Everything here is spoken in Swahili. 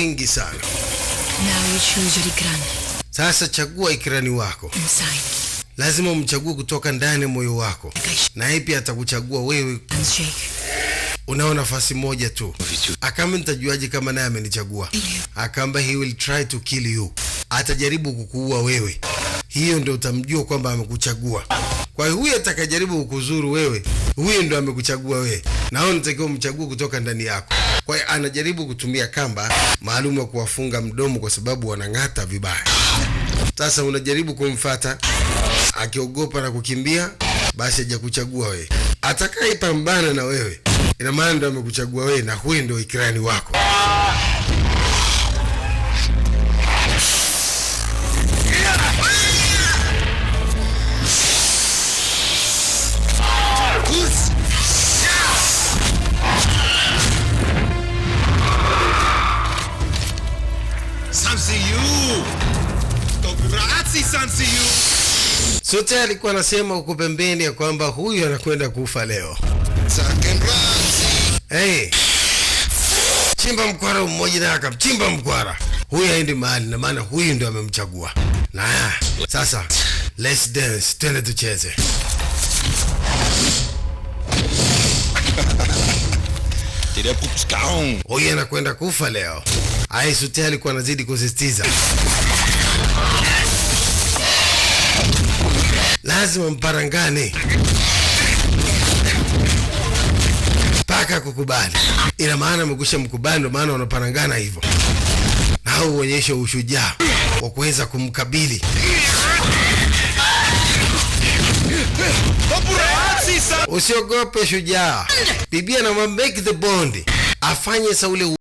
wengi sana. Now you choose your ikran. Sasa chagua ikrani wako. Inside. Lazima umchague kutoka ndani moyo wako. Na yeye pia atakuchagua wewe. Handshake. Unao nafasi moja tu. Akamba nitajuaje kama naye amenichagua? Akamba he will try to kill you. Atajaribu kukuua wewe. Hiyo ndio utamjua kwamba amekuchagua. Kwa hiyo huyu atakajaribu kukuzuru wewe, huyu ndio amekuchagua wewe. Na wewe unatakiwa umchague kutoka ndani yako. Kwa hiyo anajaribu kutumia kamba maalum ya kuwafunga mdomo kwa sababu wanang'ata vibaya. Sasa unajaribu kumfuata, akiogopa na kukimbia, basi hajakuchagua wewe. Atakayepambana na wewe, ina maana ndio amekuchagua wewe na huyu ndio ikrani wako. Sote alikuwa anasema huko pembeni ya kwamba huyu anakwenda kufa leo. Hey, chimba mkwara mmoja na akamchimba mkwara. Huyu haendi mahali na maana huyu ndio amemchagua. Na sasa let's dance, twende tucheze. Huyu anakwenda kufa leo. Ai, Sote alikuwa anazidi kusisitiza. Lazima mparangane paka kukubali. Ina maana mgusha mkubali, ndio maana wanaparangana hivyo. Na hao uonyesha ushujaa wa kuweza kumkabili. Usiogope shujaa. Bibia na make the bond. Afanye saule